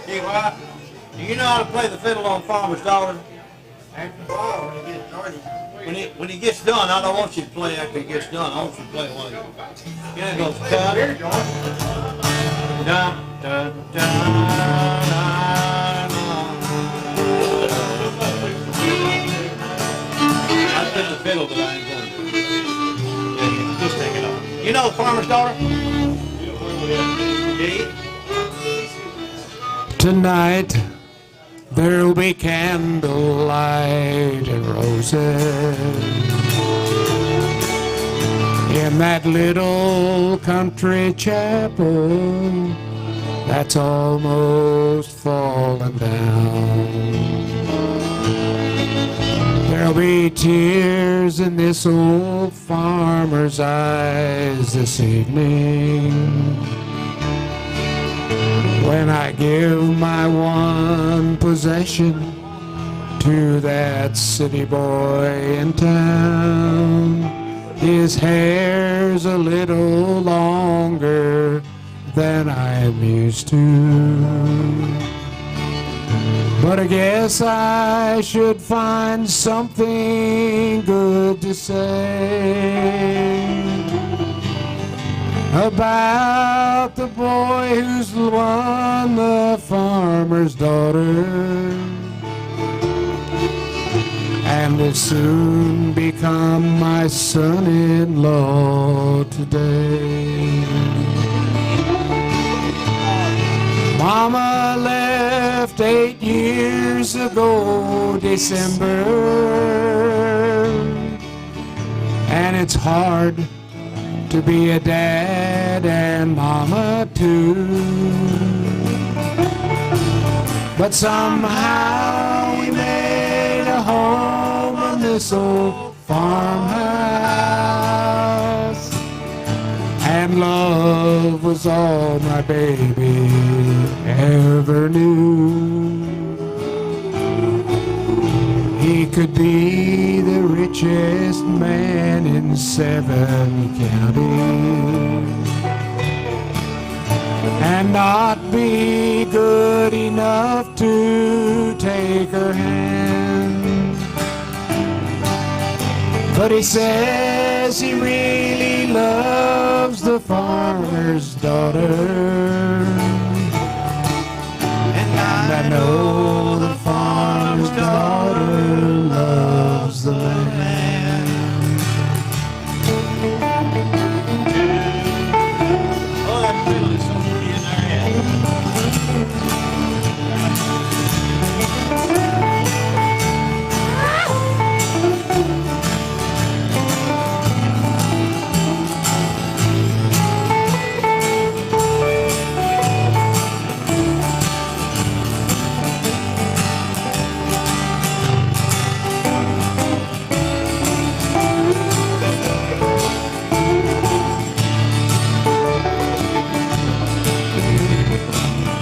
Hey, why? Do you know how to play the fiddle on Farmer's Daughter? After a while, when it gets started. When he gets done, I don't want you to play after he gets done. I want you to play while you. Yeah, it goes dun, dun, dun, dun, I play the fiddle, but I ain't going to. Yeah, just take it off. You know the Farmer's Daughter? Yeah. Tonight there'll be candlelight and roses in that little country chapel that's almost fallen down. There'll be tears in this old farmer's eyes this evening when I give my one possession to that city boy in town. His hair's a little longer than I'm used to, but I guess I should find something good to say about the boy who's won the farmer's daughter and will soon become my son-in-law today. Mama left 8 years ago December, and it's hard to be a dad and mama too, but somehow we made a home in this old farmhouse, and love was all my baby ever knew. He could be the richest man in 7 counties and not be good enough to take her hand, but he says he really loves the farmer's daughter, and I know the farmer's daughter loves the land. Oh, that fiddle is so pretty in their head.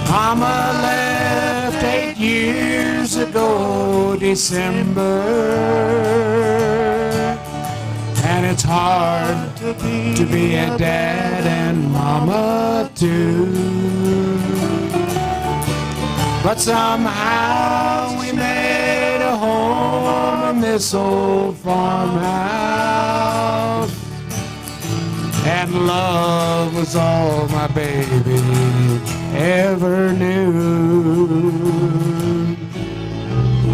Mama left 8 years ago December, and it's hard to be a dad and mama too, but somehow we made a home in this old farmhouse, and love was all my baby ever knew.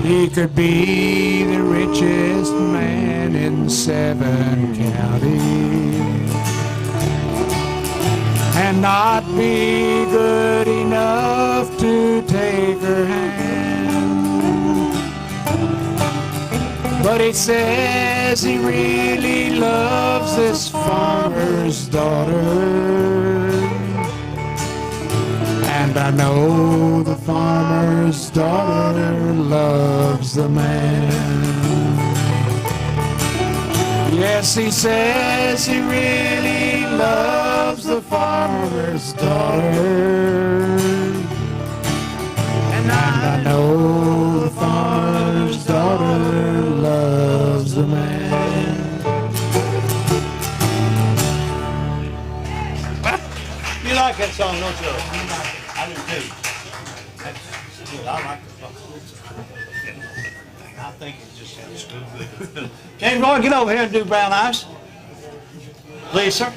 He could be the richest man in 7 counties and not be good enough to take her hand, but he says he really loves this farmer's daughter, and I know the farmer's daughter loves the man. Yes, he says he really loves the farmer's daughter, and I know the farmer's daughter loves the man. You like that song, don't you? I do too. good. I like the song. I think it just sounds good. James Lloyd, get over here and do Brown Eyes. Please, sir.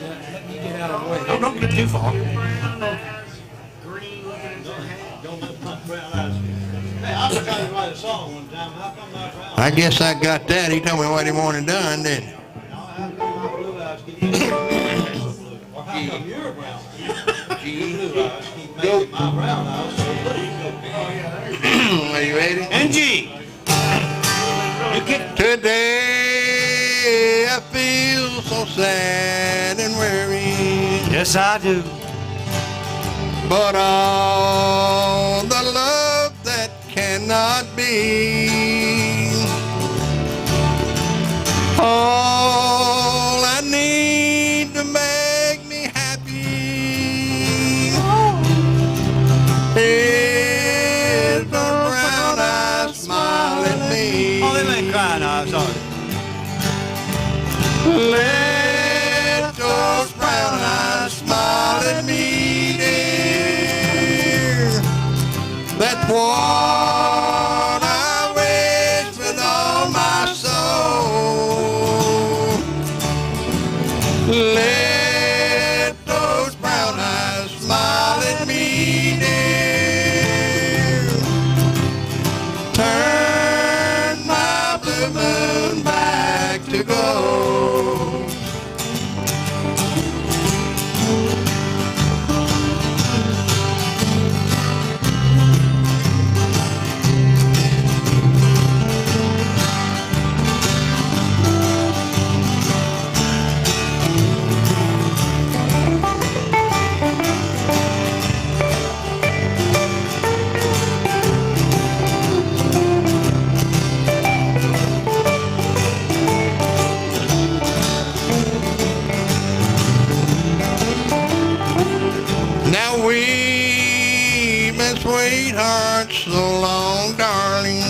No, don't get too far. Don't let Brown Eyes. Hey, I was trying to write a song one time. How come my Brown Eyes? I guess I got that. He told me what he wanted done, didn't he? How come my blue eyes keep making me so blue? Or how come your brown eyes? Your blue eyes keep making my brown eyes so blue. Are you ready? And G. You kick. Today I feel so sad and weary, Yes, I do. but all the love that cannot be, all I need to make me happy is the brown eyes smile at me. Oh, they ain't crying eyes, are they? Let those brown eyes smile at me, dear. That's what I wish with all my soul. Let those brown eyes smile at me, dear. Turn my blue moon back to gold. Now we've been sweethearts so long, darling,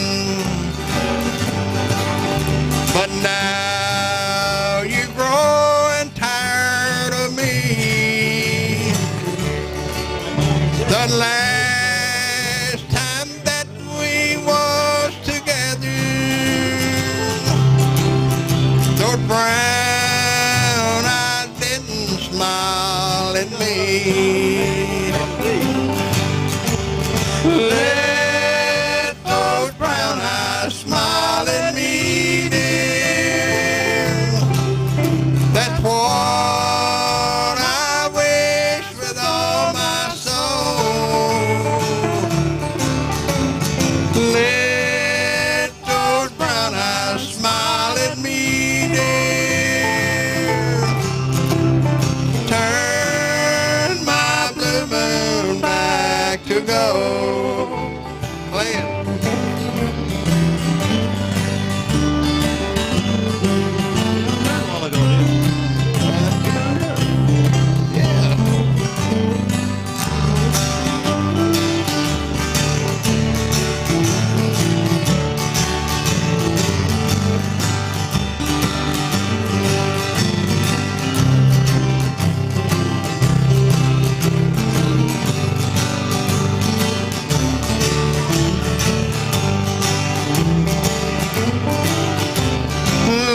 but now you're growing tired of me. The last time that we was together, those brown eyes didn't smile at me. Let those brown eyes smile at me, dear. That's what I wish with all my soul. Let those brown eyes smile at me, dear. Turn my blue moon back to gold. Play it. Yeah.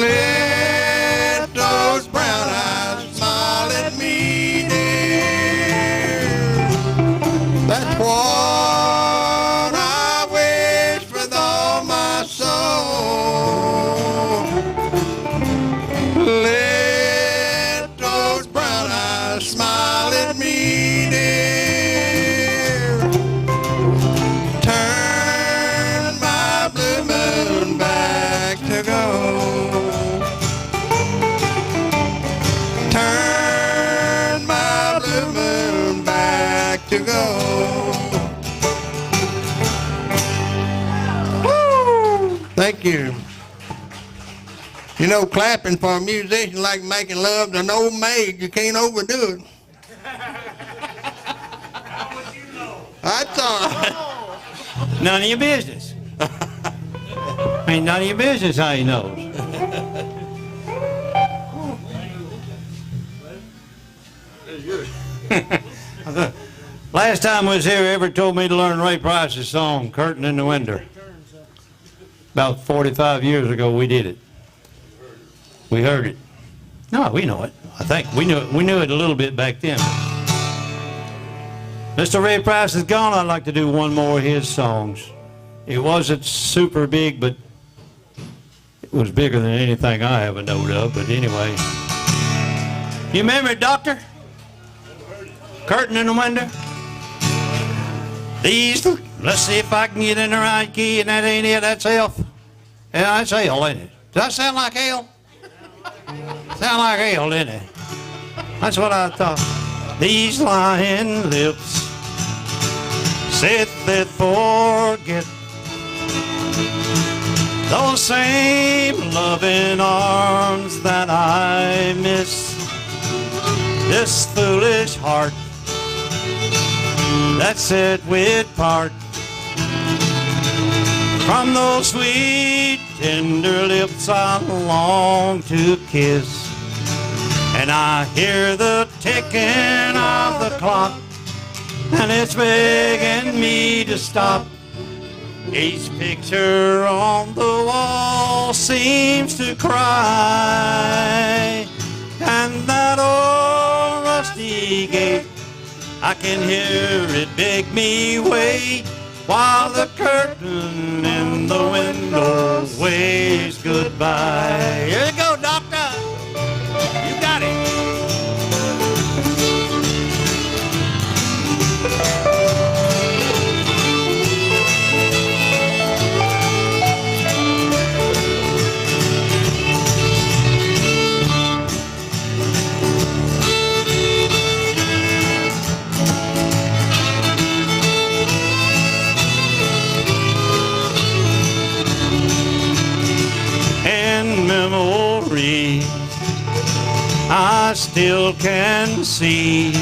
Let those brown eyes smile at me, dear. That's what I wish with all my soul. Let those brown eyes smile at me, dear. Turn my blue moon back to gold. Turn my blue moon back to gold. Woo! Thank you. You know, clapping for a musician like making love to an old maid, you can't overdo it. That's all right. None of your business. Ain't none of your business how he knows. Last time I was here, Everett told me to learn Ray Price's song, Curtain in the Window. About 45 years ago, we did it. We heard it. No, we know it. I think we knew it a little bit back then. Mr. Ray Price is gone. I'd like to do one more of his songs. It wasn't super big, but it was bigger than anything I ever knowed of. But anyway, you remember it, Doctor? Curtain in the window. These, let's see if I can get in the right key, and that ain't it, that's F. Yeah, that's L, ain't it? Does that sound like L? Sound like L, didn't it? That's what I thought. These lying lips said they'd forget those same loving arms that I miss. This foolish heart that said we'd part from those sweet, tender lips I long to kiss. And I hear the ticking of the clock, and it's begging me to stop. Each picture on the wall seems to cry, and that old rusty gate, I can hear it beg me wait, while the curtain in the window waves goodbye. Here you go, Doctor. You got it. Memory, I still can see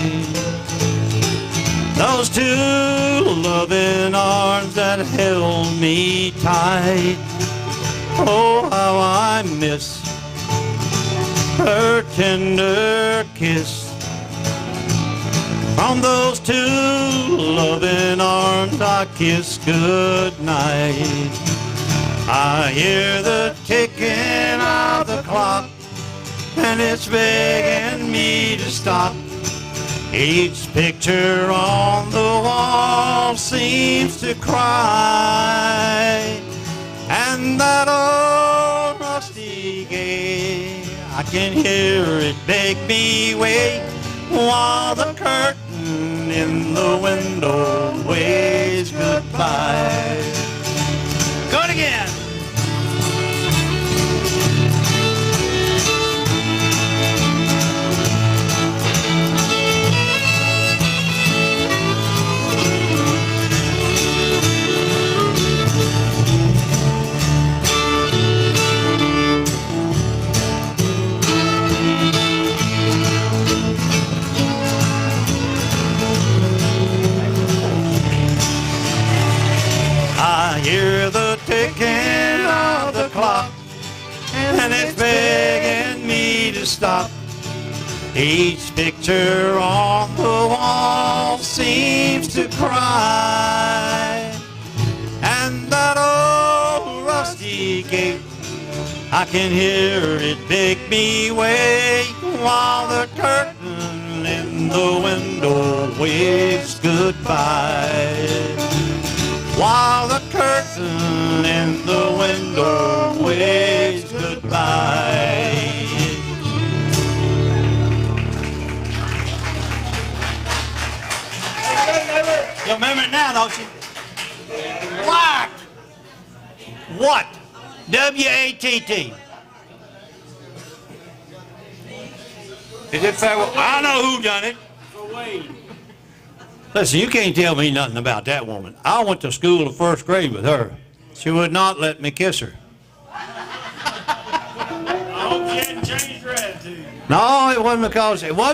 those two loving arms that held me tight. Oh, how I miss her tender kiss. From those two loving arms I kiss goodnight. I hear the ticking of the clock, and it's begging me to stop. Each picture on the wall seems to cry, and that old rusty gate, I can hear it beg me wait, while the curtain in the window waves goodbye. Go it again. I hear the ticking of the clock, and it's begging me to stop. Each picture on the wall seems to cry, and that old rusty gate, I can hear it beg me wait, while the curtain in the window waves goodbye. While the curtain in the window waves goodbye. You remember it now, don't you? What? What? W-A-T-T. Is it fair? I know who done it. Listen, you can't tell me nothing about that woman. I went to school to first grade with her. She would not let me kiss her. I hope she hadn't changed her attitude. No, it wasn't because, yeah, wait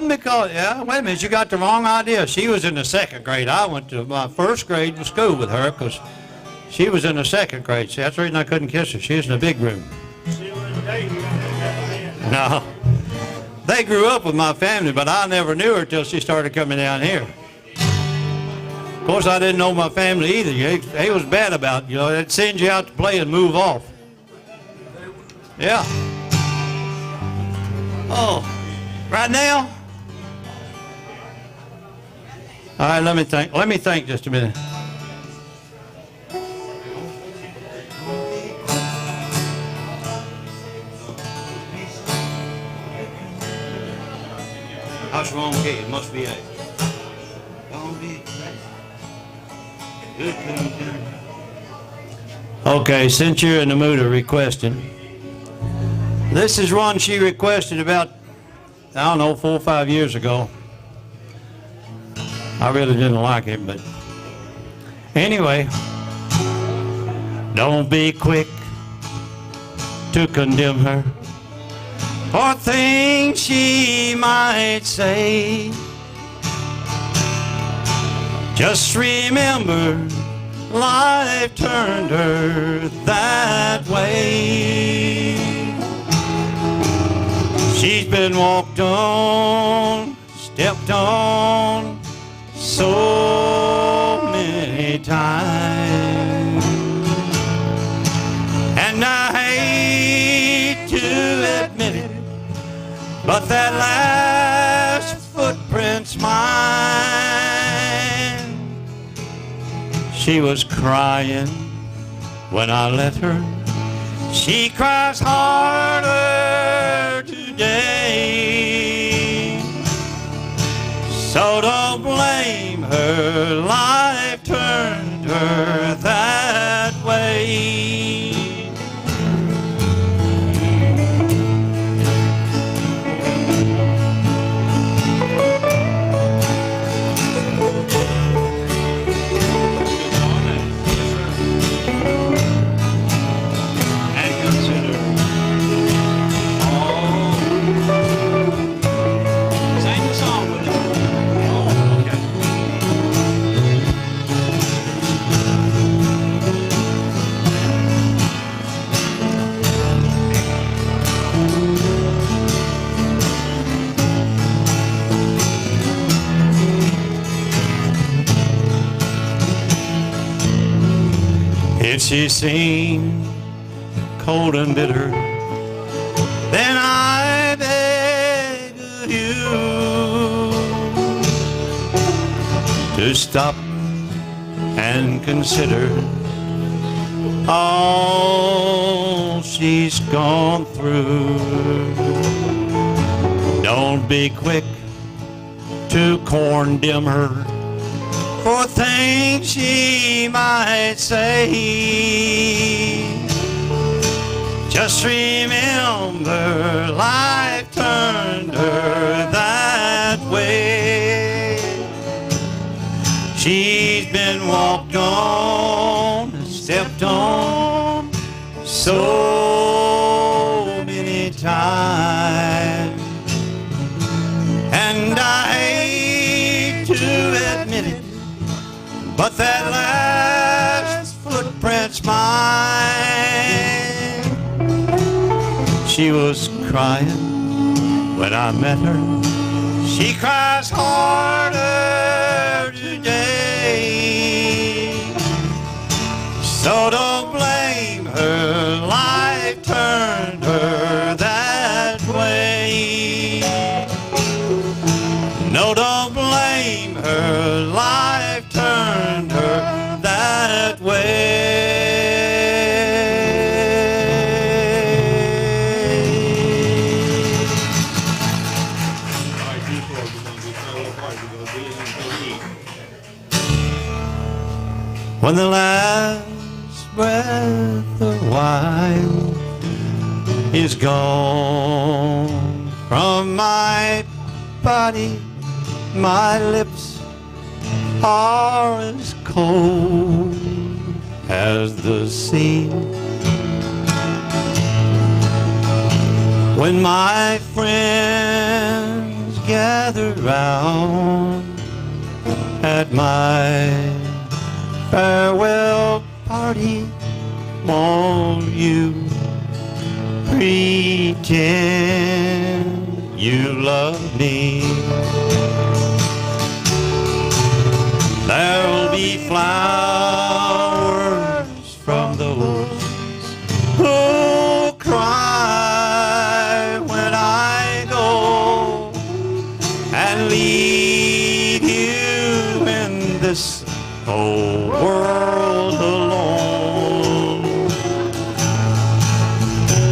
a minute, you got the wrong idea. She was in the second grade. I went to my first grade of school with her because she was in the second grade. See, that's the reason I couldn't kiss her. She was in the big room. No. They grew up with my family, but I never knew her till she started coming down here. Of course, I didn't know my family either. They was bad about it. You know, they'd send you out to play and move off. Yeah. Oh, right now? All right, let me think. Let me think just a minute. How's wrong key? It must be A. Okay, since you're in the mood of requesting, this is one she requested about, I don't know, 4 or 5 years ago. I really didn't like it, but anyway, don't be quick to condemn her for things she might say. Just remember, life turned her that way. She's been walked on, stepped on so many times, and I hate to admit it, but that last footprint's mine. She was crying when I let her. She cries harder today. So don't blame her, life turned her that way. If she seemed cold and bitter, then I beg of you to stop and consider all she's gone through. Don't be quick to condemn her for things she might say. Just remember, life turned her that way. She's been walked on, stepped on so many times, and I hate to admit it, but that last footprint's mine. She was crying when I met her. She cries harder today. So don't blame her, life turned her that way. No, don't blame her, life turned her that way. When the last breath of wine is gone from my body, my lips are as cold as the sea. When my friends gather round at my farewell party, won't you pretend you love me? There'll be flowers from those who cry when I go and leave you in this old world alone.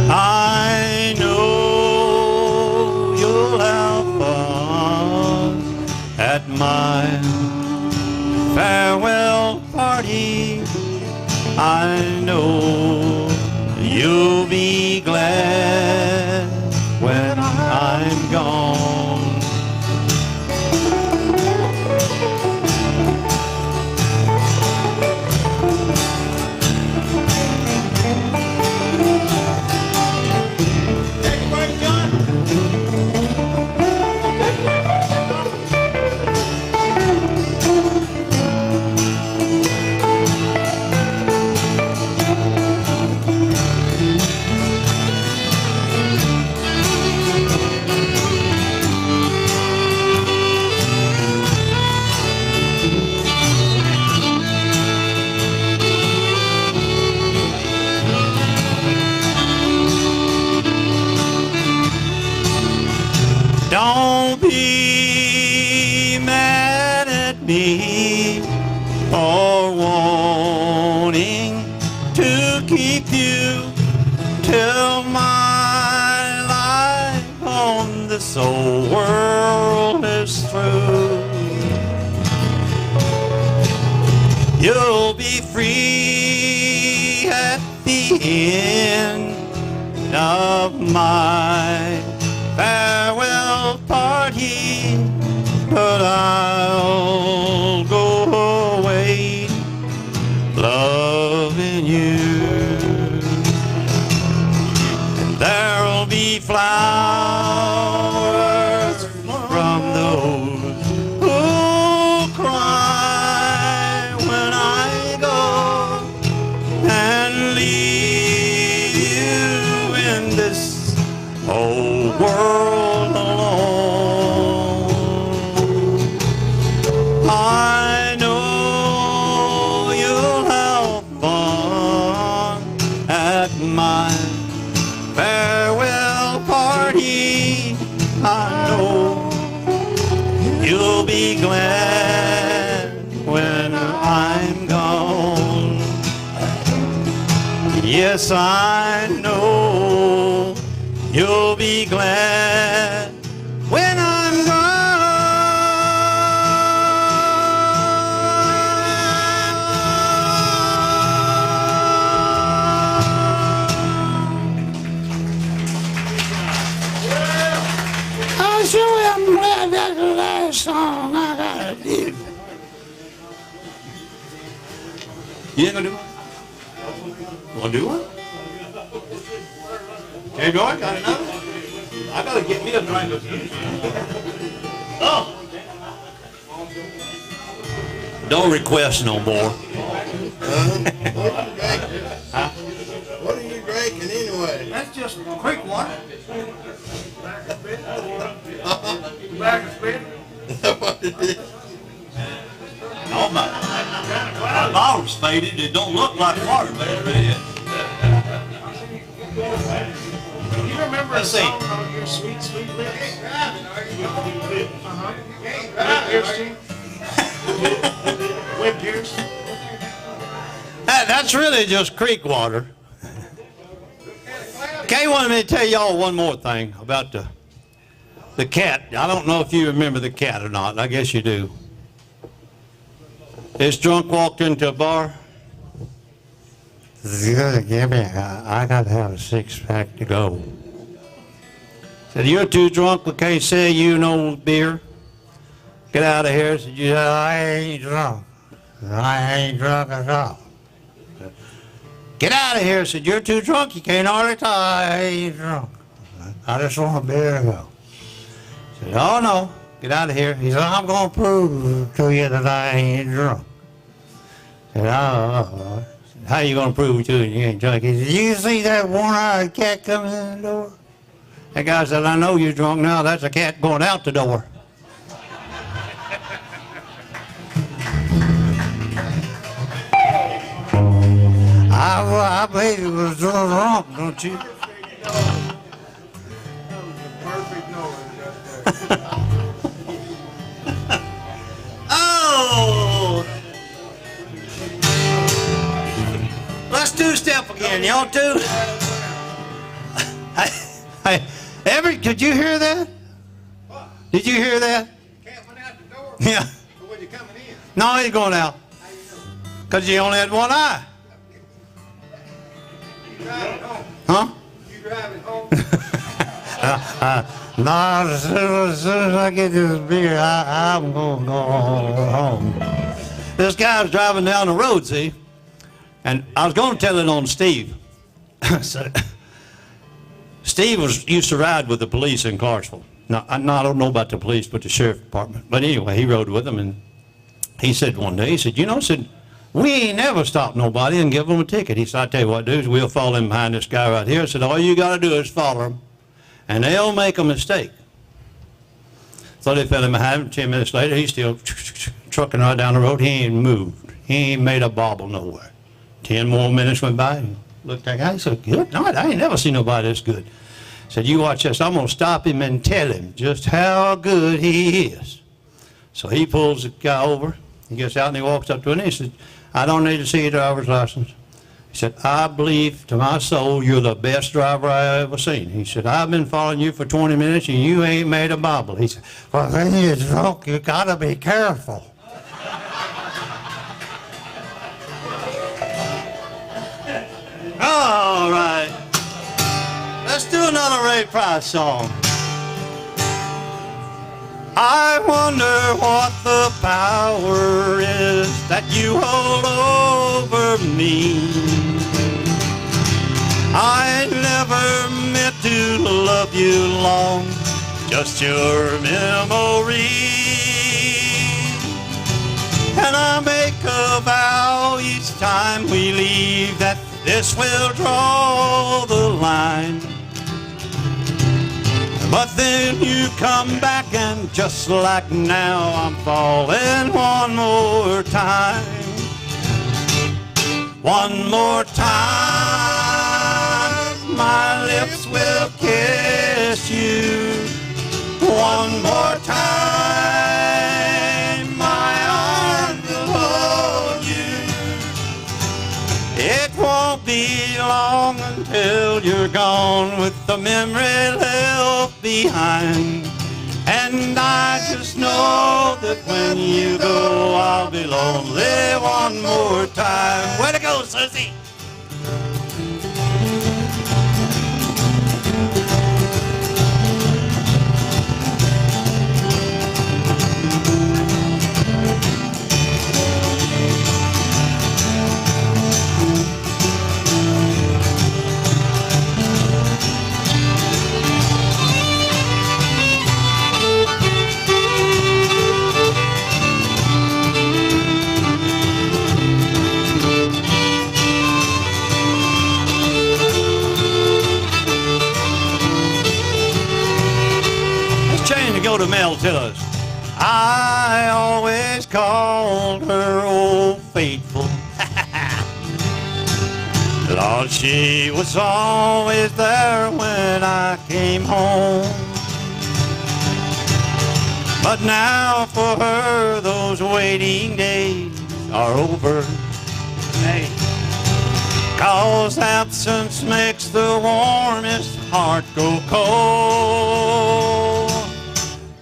I know you'll have fun at my farewell party. I know you'll be glad when I'm gone. Don't be mad at me for wanting to keep you till my life on this old world is through. You'll be free at the end of my farewell party, but I'll go away loving you. And there'll be flowers from those who cry when I go and leave you in this old world alone. I know you'll have fun at my farewell party. I know you'll be glad when I'm gone. Yes, I know you'll be glad when I'm gone. I sure am glad that's the last song I gotta do. You ain't gonna do it? You wanna do it? Hey, boy, got another? I gotta get me a drink of tea. Oh! Don't request no more. What are you drinking anyway? That's just creek water. Back and spit. What it is? Oh my bottle's faded. It don't look like water, but it really is. You remember Let's a see. song on your sweet, sweet lips? Whip Pierce, too? Whip Pierce? That's really just creek water. Kay wanted me to tell y'all one more thing about the cat. I don't know if you remember the cat or not. I guess you do. This drunk walked into a bar. You gotta give me, I gotta have a six-pack to go. Said, you're too drunk, we can't sell you no beer. Get out of here. Said, I ain't drunk. I ain't drunk at all. Get out of here. Said, you're too drunk, you can't hardly talk. I ain't drunk. I just want a beer to go. Said, oh no, get out of here. He said, I'm gonna prove to you that I ain't drunk. Said, oh. How you gonna prove it to you? You ain't drunk. He said, you see that one-eyed cat coming in the door? That guy said, I know you're drunk now. That's a cat going out the door. I believe it was wrong, don't you? Perfect noise. Oh! Let's two-step again, y'all two. Did you hear that? Did you hear that? Cat went out the door. Yeah. But when you coming in? No, he's going out. Because you only had one eye. You driving home? Huh? You driving home? No, as soon as I get this beer, I'm going to go home. This guy was driving down the road, see? And I was going to tell it on Steve. So, Steve used to ride with the police in Clarksville. Now, I don't know about the police, but the sheriff department. But anyway, he rode with them, and he said one day, he said, you know, we ain't never stopped nobody and give them a ticket. He said, I tell you what, dudes, we'll follow him behind this guy right here. I said, all you got to do is follow him, and they'll make a mistake. So they fell in behind him. 10 minutes later, he's still trucking right down the road. He ain't moved. He ain't made a bobble nowhere. 10 more minutes went by, and looked at that guy. He said, good night. I ain't never seen nobody this good. Said, you watch this. I'm going to stop him and tell him just how good he is. So he pulls the guy over. He gets out and he walks up to him and he said, I don't need to see your driver's license. He said, I believe to my soul you're the best driver I ever seen. He said, I've been following you for 20 minutes and you ain't made a bobble. He said, well, when you're drunk, you got to be careful. All right. Let's do another Ray Price song. I wonder what the power is that you hold over me. I never meant to love you long, just your memory. And I make a vow each time we leave that this will draw the line. But then you come back and just like now I'm falling one more time. One more time my lips will kiss you. One more time my arms will hold you. It won't be long until you're gone with the memory left behind. And I just know that when you go, I'll be lonely one more time. Way to go, Susie! Go to Mel Tillis. I always called her old faithful. Lord, she was always there when I came home. But now for her those waiting days are over. Hey. 'Cause absence makes the warmest heart go cold.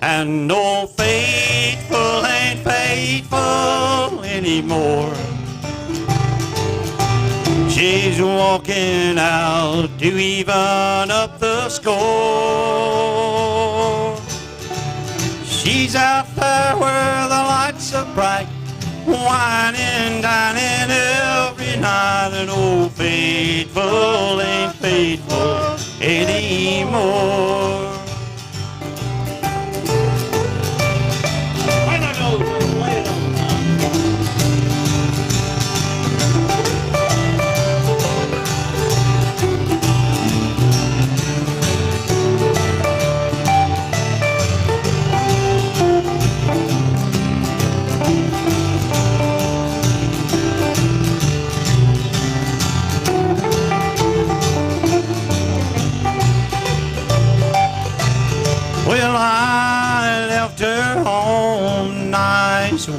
And old faithful ain't faithful anymore. She's walking out to even up the score. She's out there where the lights are bright, whining, dining every night. And old faithful ain't faithful anymore.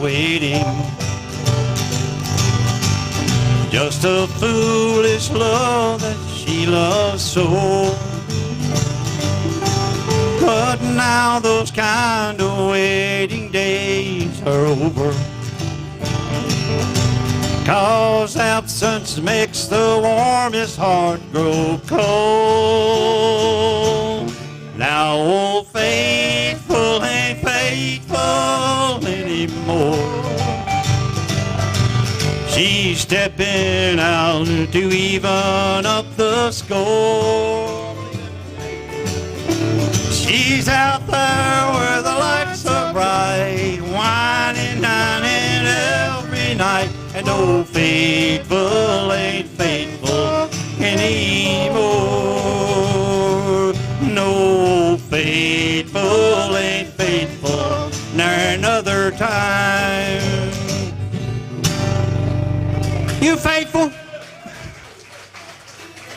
waiting. Just a foolish love that she loves so. But now those kind of waiting days are over. 'Cause absence makes the warmest heart grow cold. Now old faithful ain't faithful anymore. She's stepping out to even up the score. She's out there where the lights are bright, whining, dining every night. And old faithful ain't faithful anymore. No, faithful ain't faithful nor another time. You faithful?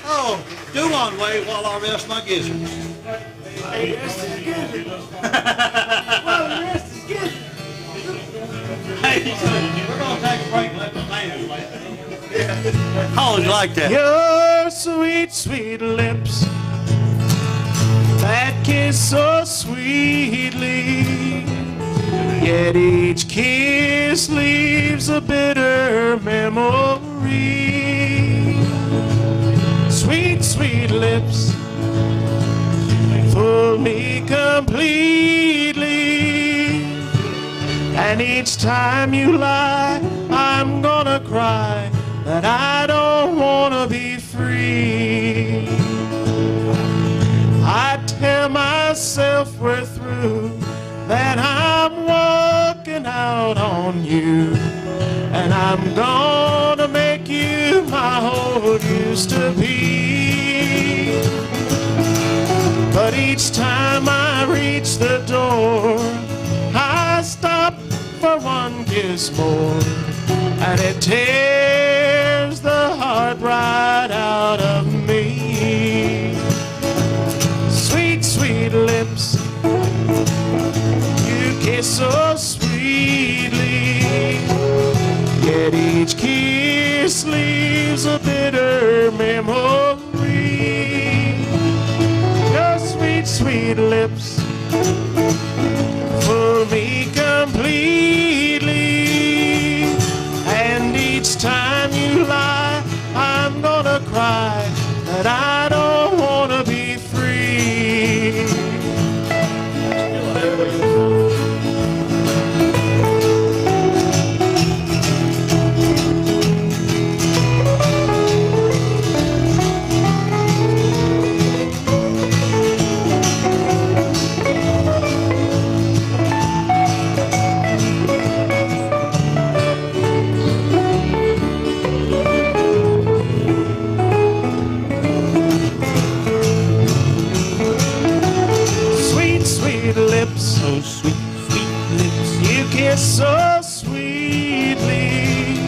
Oh, do one way while I rest my gizzards. Hey, rest is good. Well, the rest is good. Hey, we're gonna take a break and let the band play. I always like that. Your sweet, sweet lips that kiss so sweetly, yet each kiss leaves a bitter memory. Sweet, sweet lips fool me completely, and each time you lie, I'm gonna cry that I don't wanna be free. I tell myself we're through, that I'm walking out on you, and I'm gonna make you my whole used to be. But each time I reach the door, I stop for one kiss more, and it tears the heart right out of me. Sweet, sweet lips, you kiss so sweetly, yet each kiss leaves a bitter memory. Your sweet, sweet lips fool me completely, and each time you lie, I'm gonna cry that I don't wanna be free. Lips, so sweet, sweet lips, you kiss so sweetly,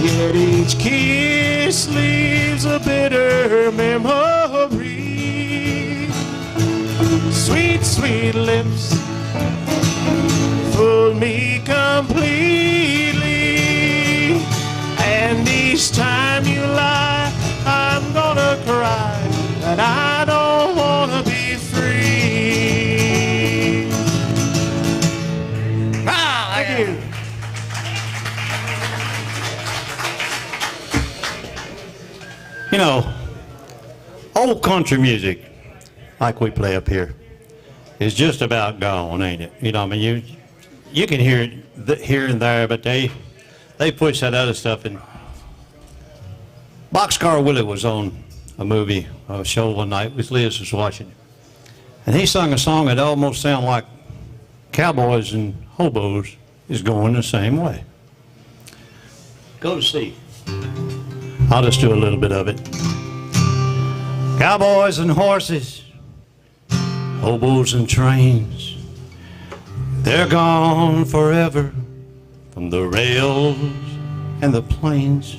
yet each kiss leaves a bitter memory. Sweet, sweet lips fool me completely, and each time you lie, I'm gonna cry that I don't wanna be free. Thank you. You know, old country music, like we play up here, is just about gone, ain't it? You know, I mean, you can hear it here and there, but they push that other stuff in. Boxcar Willie was on a movie, a show one night with Liz was watching it, and he sung a song that almost sounded like Cowboys and Hobos is going the same way. Go to see. I'll just do a little bit of it. Cowboys and horses, hobos and trains, they're gone forever from the rails and the plains.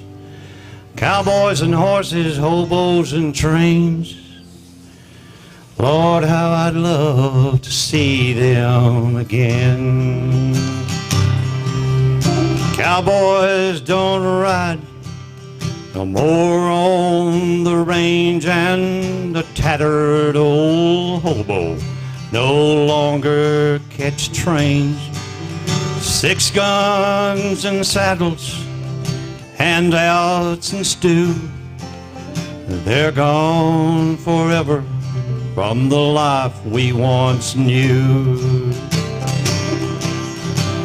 Cowboys and horses, hobos and trains, Lord, how I'd love to see them again. Cowboys don't ride no more on the range, and the tattered old hobo no longer catch trains. 6 guns and saddles, handouts and stew, they're gone forever from the life we once knew.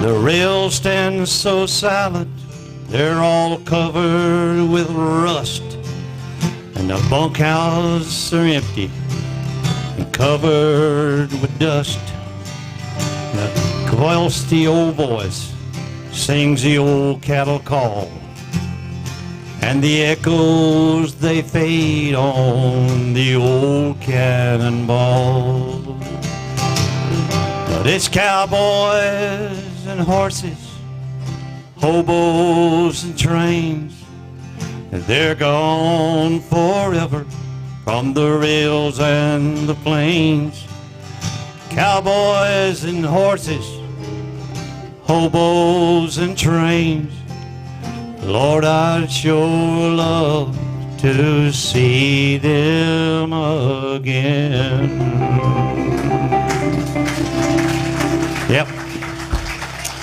The rails stand so silent, they're all covered with rust, and the bunkhouses are empty and covered with dust. The coilsty old voice sings the old cattle call, and the echoes they fade on the old cannonball. But it's cowboys and horses, hobos and trains, they're gone forever from the rails and the plains. Cowboys and horses, hobos and trains, Lord, I'd sure love to see them again. Yep.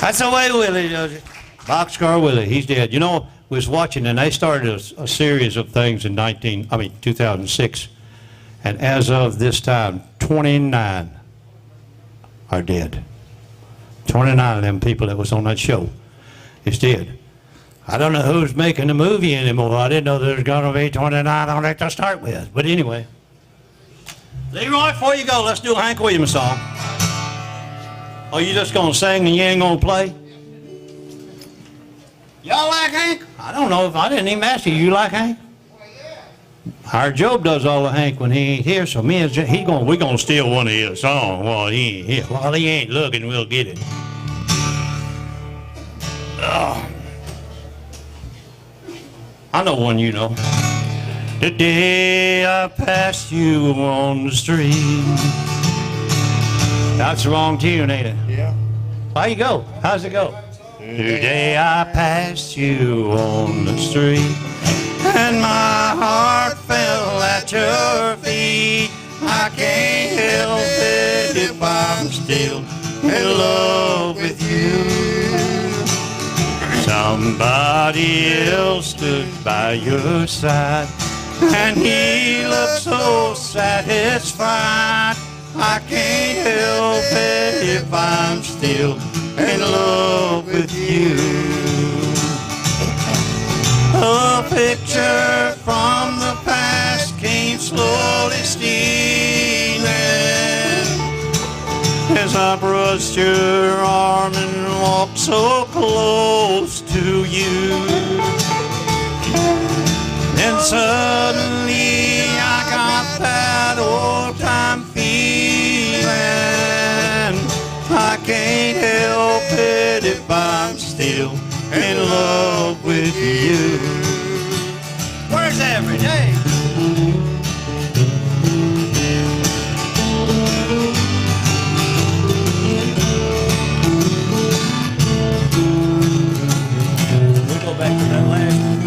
That's the way Willie does it. Boxcar Willie, he's dead. You know, we was watching, and they started a series of things in 2006, and as of this time, 29 are dead. 29 of them people that was on that show is dead. I don't know who's making the movie anymore. I didn't know there was going to be 29 on it to start with. But anyway, Leroy, before you go, let's do a Hank Williams song. Oh, you just going to sing and you ain't going to play? Y'all like Hank? I don't know if I didn't even ask you. You like Hank? Our Job does all the Hank when he ain't here, so me and we're gonna steal one of his songs while he ain't here. While he ain't looking, we'll get it. Oh. I know one you know. The day I passed you on the street. That's the wrong tune, ain't it? Yeah. How you go? How's it go? Today I passed you on the street, and my heart fell at your feet. I can't help it if I'm still in love with you. Somebody else stood by your side, and he looked so satisfied. I can't help it if I'm still in love with you. A picture from the past came slowly stealing as I brushed your arm and walked so close to you. Then suddenly I got that old time feeling. I can't help it if I'm still in love with you. Where's every day? We'll go back to that last one.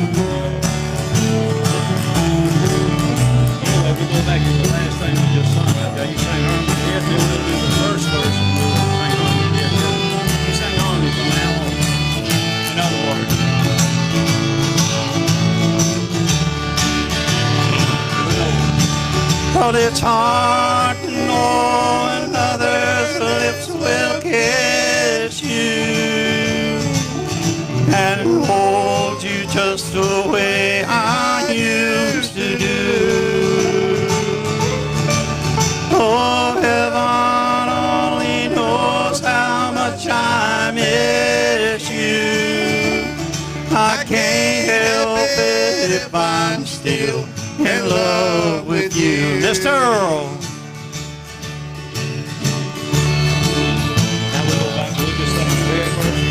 Anyway, we'll go back to the last thing we just sung. Okay, you sang Harmony Death, then we'll do the first verse and we'll sing Harmony Death. You sang Harmony from now on. In other words. But it's hard to know another's lips will kiss you and hold you just the way I used to do. Oh, heaven only knows how much I miss you. I can't help it if I'm still in love with you. Mr. Earl. Now we'll go back to Lucas on the very first.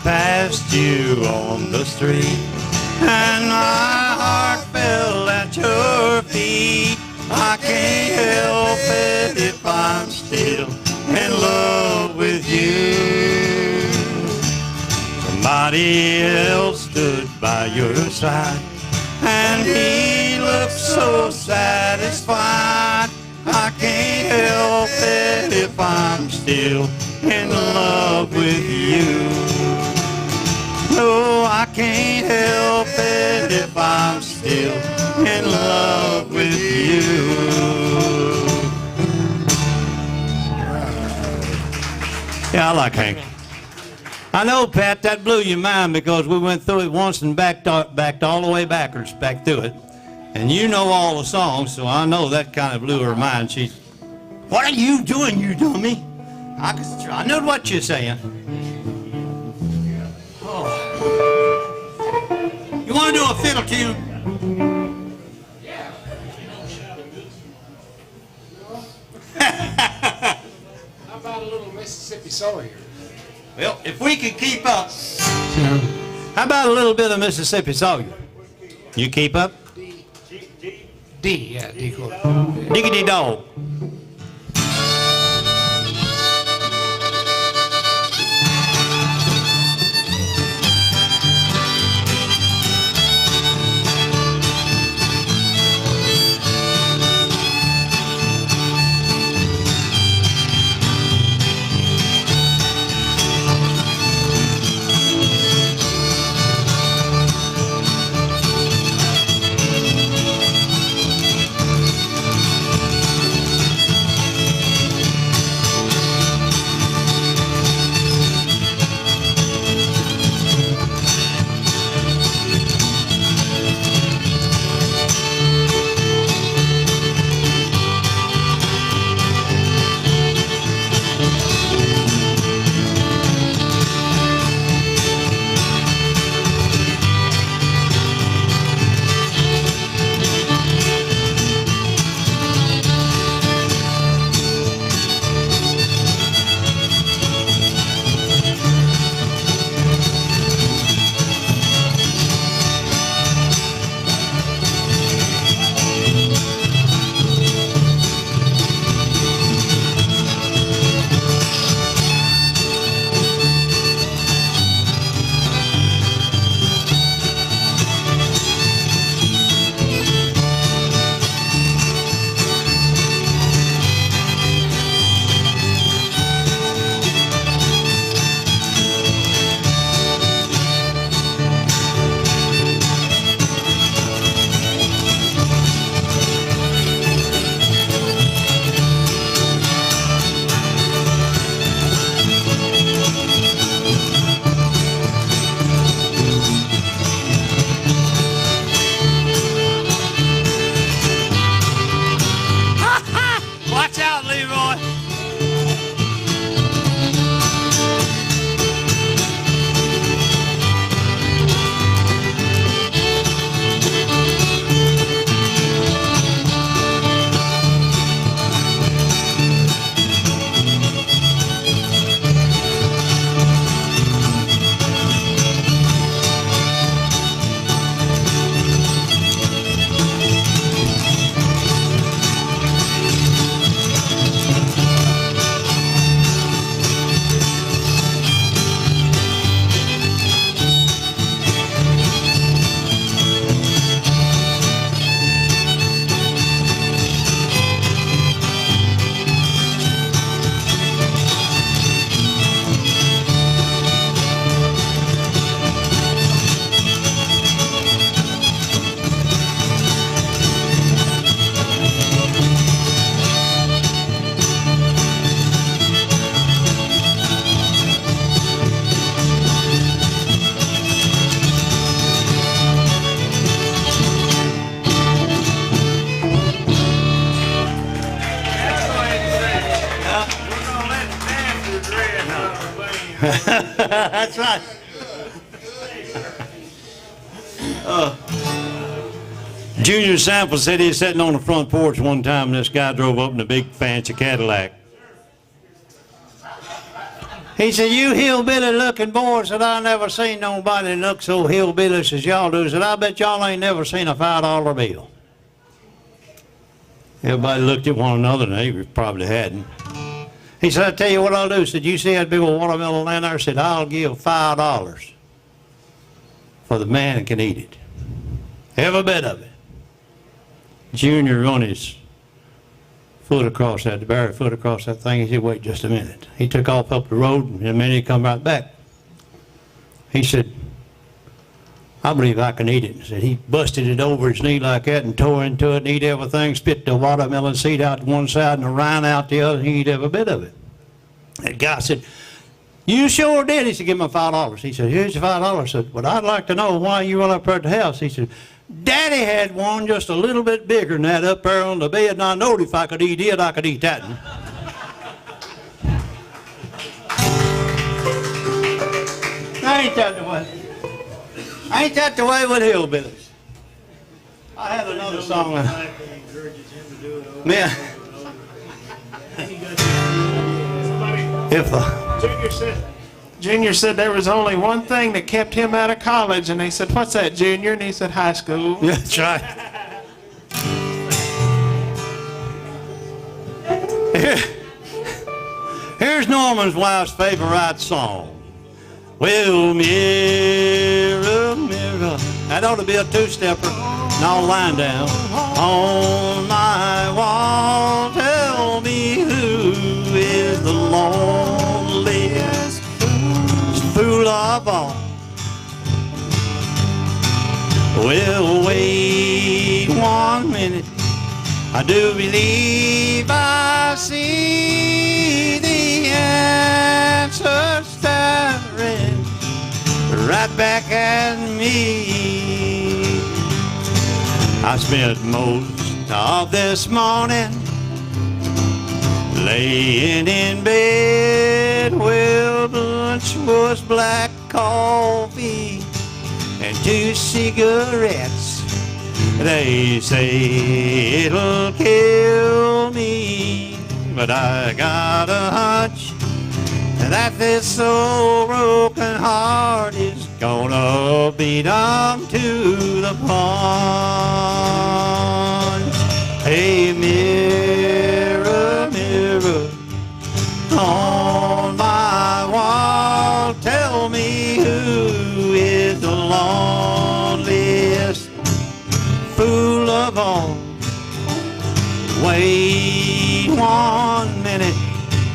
passed you on the street, and my heart fell at your feet. I can't help it if I'm still in love with you. Somebody else stood by your side, and he looked so satisfied. I can't help it if I'm still in love with you. No, I can't help it if I'm still in love with you. Yeah, I like Hank. I know, Pat, that blew your mind because we went through it once and backed all the way backwards, back through it. And you know all the songs, so I know that kind of blew her mind. She's, what are you doing, you dummy? I know what you're saying. Oh. You want to do a fiddle tune? How about a little Mississippi soul here? Well, if we can keep up. How about a little bit of Mississippi Soul? You keep up? D, yeah, D chord. Diggity dog. That's right. Junior Sample said he was sitting on the front porch one time and this guy drove up in a big fancy Cadillac. He said, you hillbilly looking boys, said, I never seen nobody look so hillbilly as y'all do. Said, I bet y'all ain't never seen a $5 bill. Everybody looked at one another, and they probably hadn't. He said, I tell you what I'll do. Said, you see that big old watermelon laying there? Said, I'll give $5 for the man that can eat it. Every bit of it. Junior run his foot across that, the bare foot across that thing. He said, wait just a minute. He took off up the road, and in a minute he come right back. He said, I believe I can eat it. He said he busted it over his knee like that and tore into it and eat everything, spit the watermelon seed out to one side and the rind out the other, and he eat every bit of it. That guy said, you sure did. He said, give me $5. He said, here's your $5. I said, but I'd like to know why you went up there at the house. He said, Daddy had one just a little bit bigger than that up there on the bed, and I knowed if I could eat it, I could eat that one. Ain't that the way? Ain't that the way with hillbillies? I have another song. Man, Junior said there was only one thing that kept him out of college, and they said, what's that, Junior? And he said, high school. yeah, that's right. Here's Norman's wife's favorite song. Well, mirror, mirror. That ought to be a two-stepper. Now line down. On my wall, tell me who is the loneliest fool of all. Well, wait 1 minute. I do believe I see the answer staring right back at me. I spent most of this morning laying in bed. Well, lunch was black coffee and 2 cigarettes. They say it'll kill me, but I got a hunch that this old broken heart is gonna beat 'em to the punch. Hey, mirror, mirror on my wall, tell me who is the loneliest fool of all. Wait 1 minute,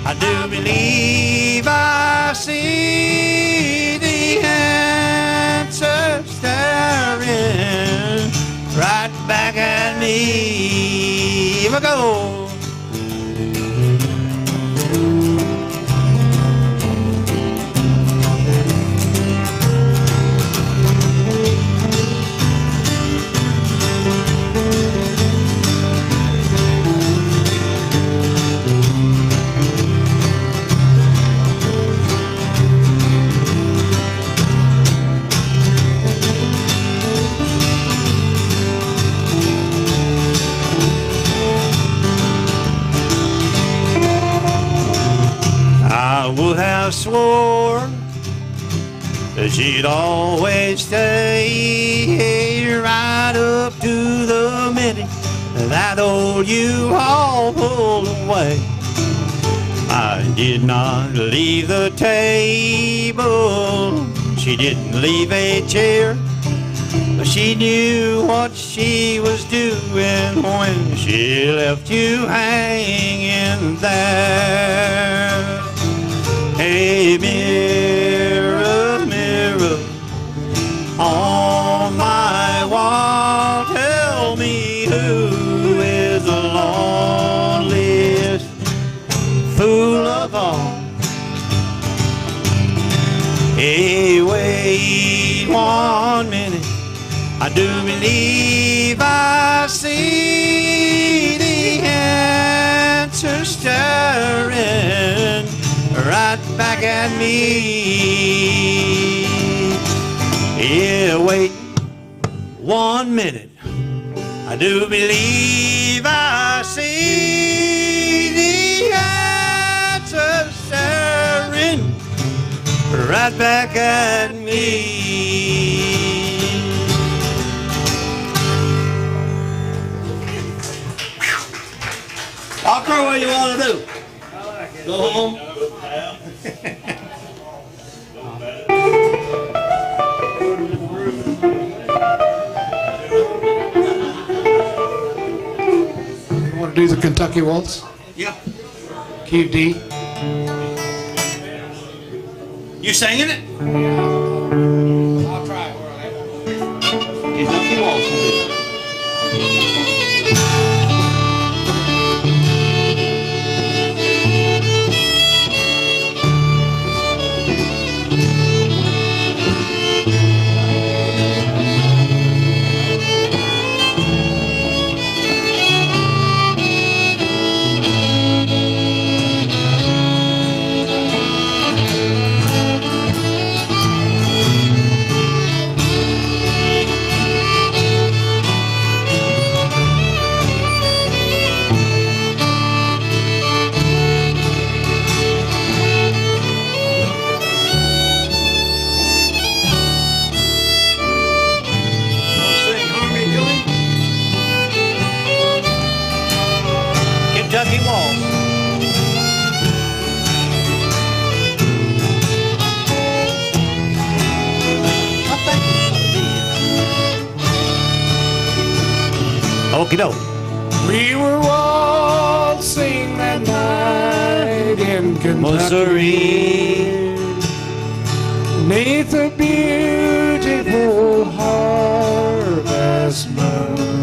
I do believe I see the answer staring right back at me. Here we go. I would have swore that she'd always stay here right up to the minute that old U-Haul pulled away. I did not leave the table, she didn't leave a chair, but she knew what she was doing when she left you hanging there. Hey, mirror, mirror on my wall, tell me who is the loneliest fool of all. Hey, wait 1 minute, I do believe I see the answer staring right back at me. Yeah, wait 1 minute, I do believe I see the answer staring right back at me. Doctor, what do you want to do? Go home? You want to do the Kentucky Waltz? Yeah. Key D. You singing it? I'll try it. Kentucky Waltz. Kentucky Waltz. Okie doke. We were waltzing that night in Kentucky, Missouri. neath a beautiful harvest moon,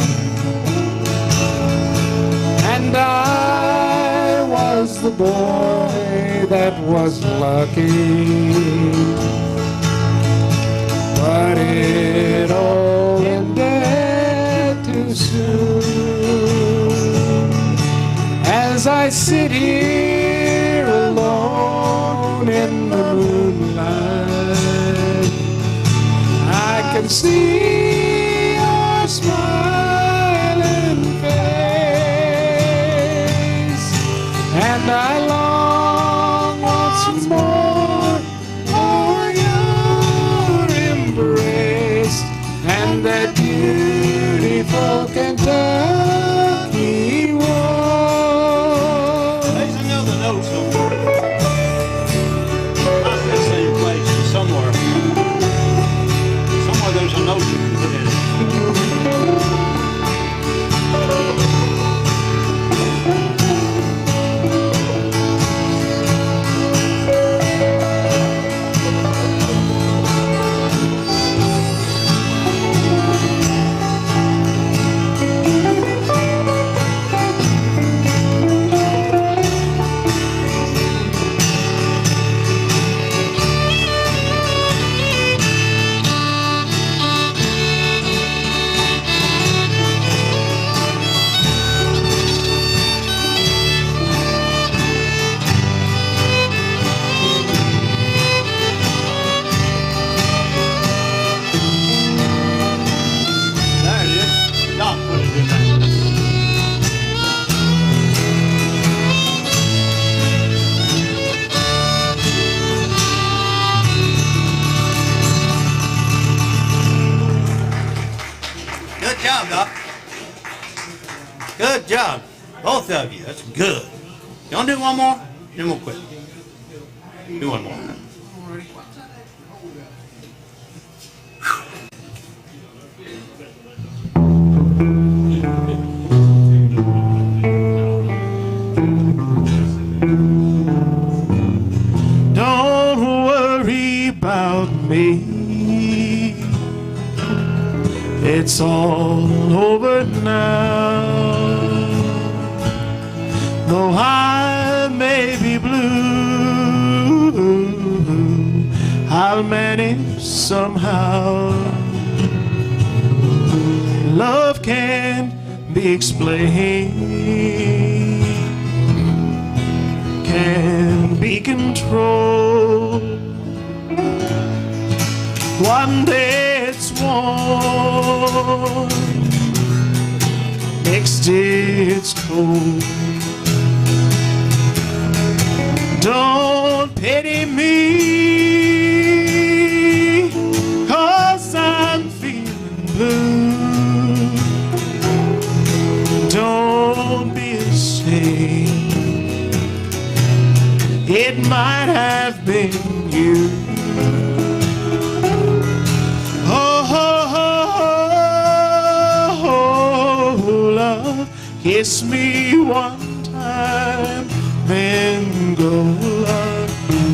and I was the boy that was lucky, but it all ended too soon. As I sit here alone in the moonlight, I can see your smiling face, and I long once more for your embrace and that beautiful Kentucky waltz. There's another note somewhere. Not in the same place, but somewhere. Somewhere there's a note you can put in it. There it is. Doc put it in there. Good job, Doc. Good job. Both of you. That's good. You want to do one more? Then we'll quit. Do one more. Don't worry about me. It's all over now. Though I may be blue, I'll manage somehow. Love can't be explained, can't be controlled. One day it's warm, next it's cold. Don't pity me, say it might have been you. Oh, oh, oh, oh, love, kiss me one time, then go, love,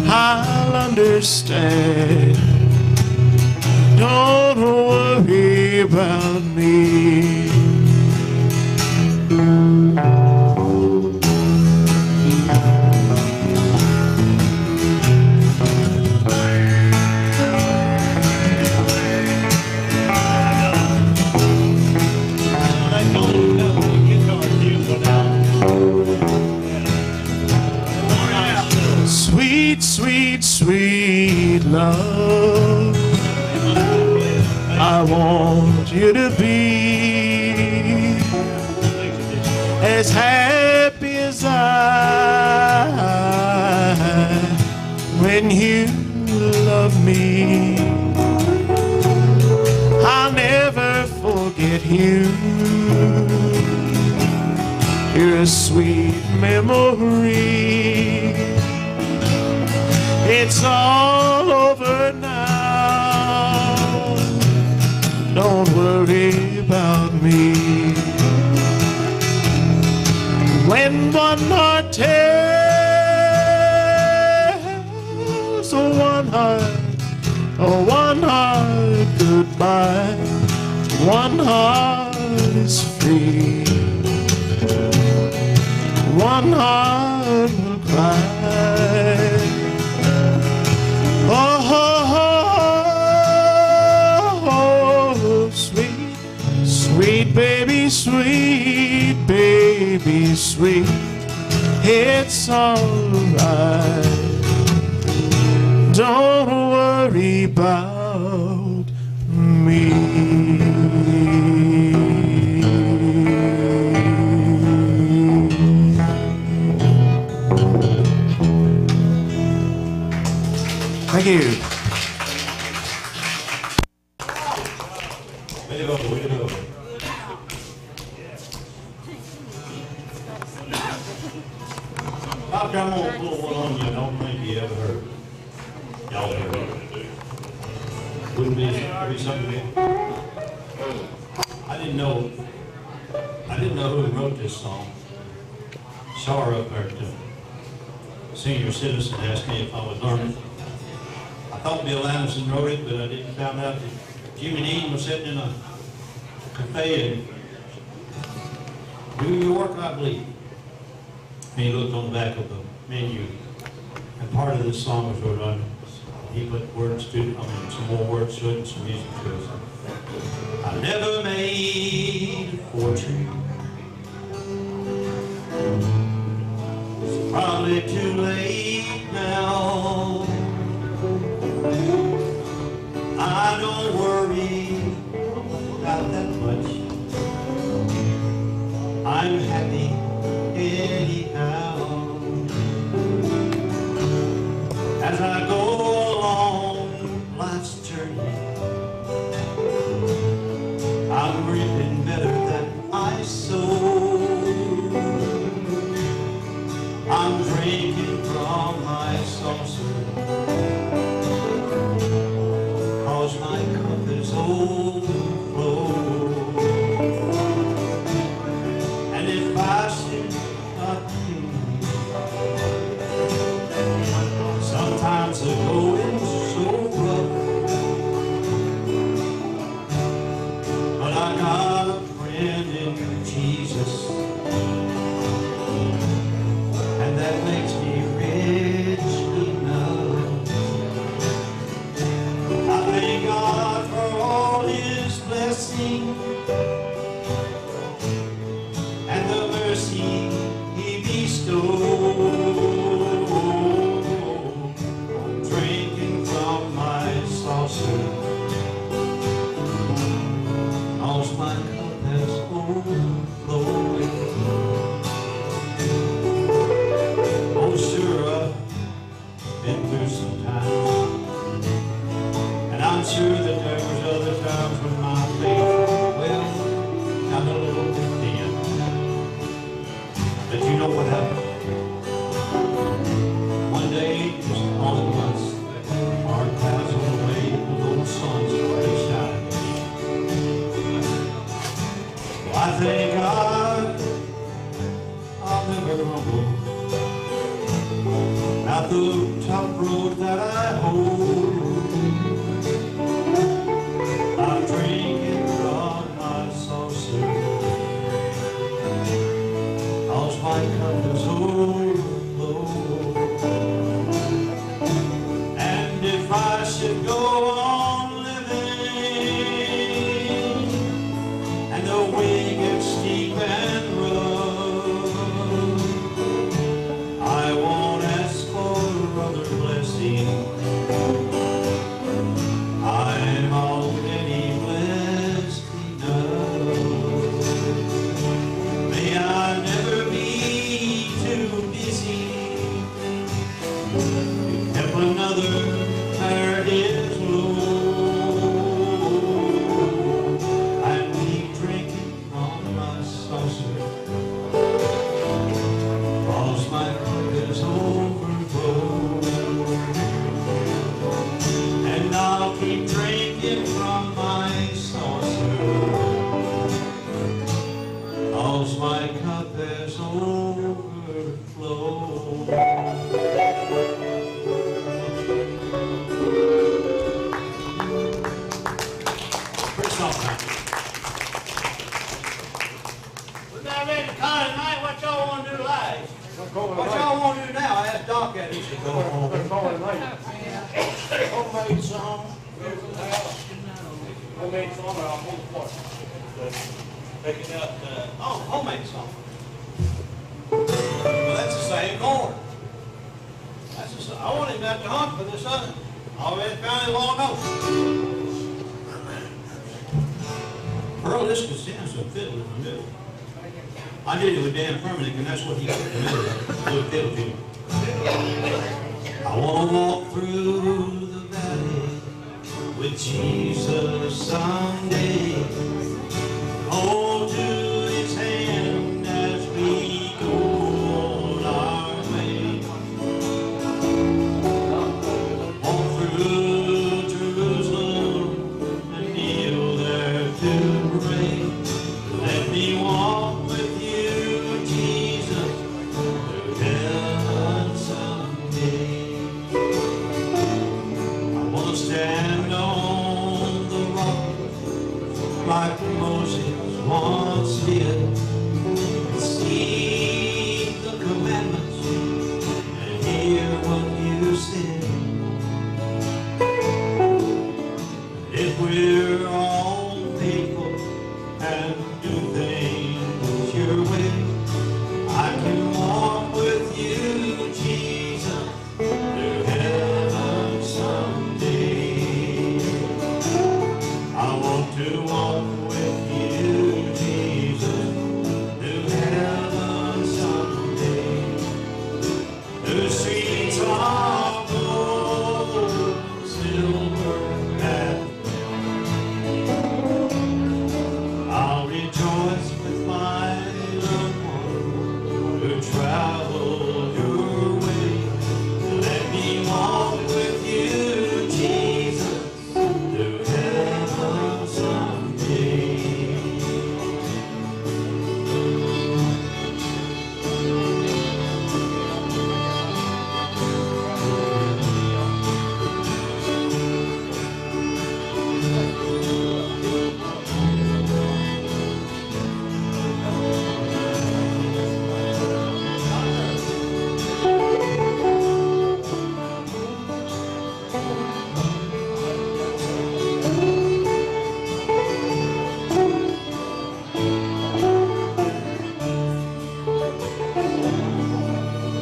I'll understand. Don't worry about me. Sweet, sweet, sweet love, I want you to be as happy as I when you love me. I'll never forget you. You're a sweet memory. It's all over now. Don't worry about me. When one heart tells one heart goodbye, one heart is free. One heart will cry. Oh, oh, oh, oh, sweet, sweet baby, sweet baby, sweet. It's alright. Don't worry about me. Thank you. Way to go, way to go. Bob, I'm gonna pull one on you I don't think you ever heard. Y'all ever heard it. Wouldn't be something. I didn't know who wrote this song. Shar up there, the senior citizen, asked me if I would learn it. I thought Bill Anderson wrote it, but I didn't find out that Jimmy Dean was sitting in a cafe in New York, I believe. And he looked on the back of the menu, and part of this song was wrote on it. He put words to it, some more words to it, and some music to it. I never made a fortune. It's probably too late now. I don't worry about that much. I'm happy anyhow. As I go along life's journey, I'm reaping better than I sowed. I'm drinking from my saucer, 'cause my cup is overflowed. And if I should not be, sometimes the going's so rough, but I got a friend in Jesus, and that makes me rich enough. I thank God for all His blessings and the mercy He bestowed. I'm drinking from my saucer, 'cause my cup has overflowed. Oh, sure, I've been through some times, and I'm sure that there was other times when my faith, well, got a little bit thin. But you know what happened? One day, just all at once, our clouds on the way, the little sun started shining. Well, I thank God I'll never rumble out the top road that I hold. I'm drinking from my saucer, 'cause my cup is overflow. And if I should go on living, and the way gets steep and rough, I won't ask for other blessing. I'm already blessed enough. May I never be too busy to help another bear his load. And keep drinking from my saucer, 'cause my cup is overflow. And I'll keep drinking from my saucer, 'cause my cup is overflow. Pretty song, man. We're about ready to call it tonight. What y'all want to do live? What y'all want to do now? I asked Doc that. He said, go home. Homemade song. Homemade song, or I'll pull the part. Picking up, homemade song. Well, that's the same chord. That's the same. I want him back to hunt for this other. Already found it long ago. Earl, this could sound some fiddle in the middle. I did it with Dan Permanent, and that's what he put in the middle. Little fiddle tune. I want to walk through the valley with Jesus someday. Hold to his hand as we go on our way. Walk through Jerusalem and kneel there to pray. Let me walk with you, Jesus, to heaven someday. Stand on the rock like Moses once did, see the commandments and hear what you said. If we're all faithful and do things your way, I can walk with you, Jesus, to heaven someday. I want to walk with you, Jesus, to heaven someday. The streets are gold, silver, and I'll rejoice with my loved one who traveled your way. Let me walk with you, Jesus, to heaven someday.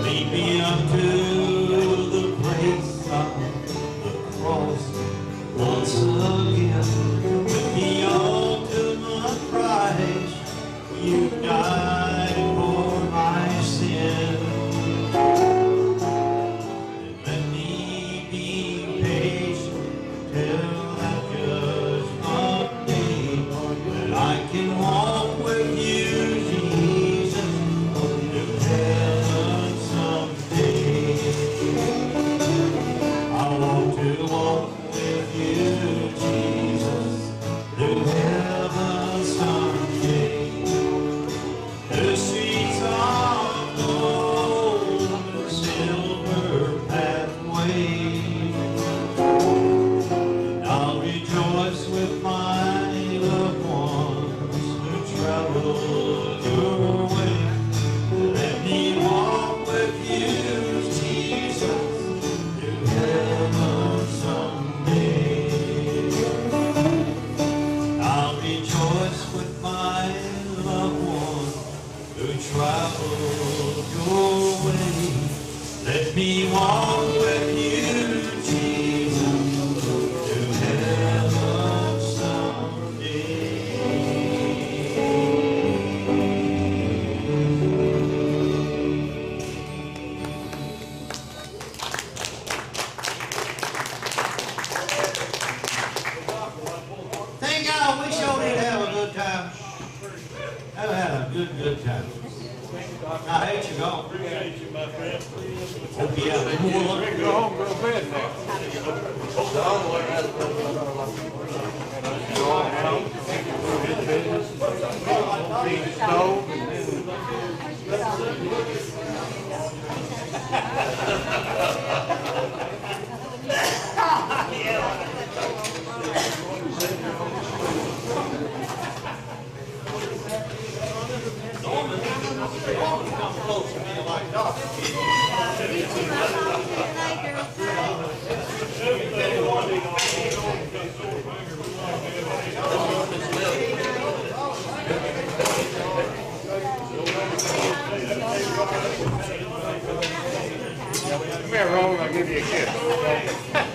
Lead me up to the place of the cross once again. With the ultimate price, you died for my sin. And let me be patient till that judgment day, that I can walk with you, Jesus, to heaven. The streets are gold, the silver pathway. And I'll rejoice with my loved ones who travel your way. Let me walk with you, Jesus, to heaven someday. I'll rejoice with my loved ones who travel your way. Let me walk with you, Jesus, to heaven someday. Thank God we sure did have a good time. I've had a good time. I hate you gone. Hope you have a good Go home, go to bed now. Feed the stove and come here, Roll, I'll give you a kiss.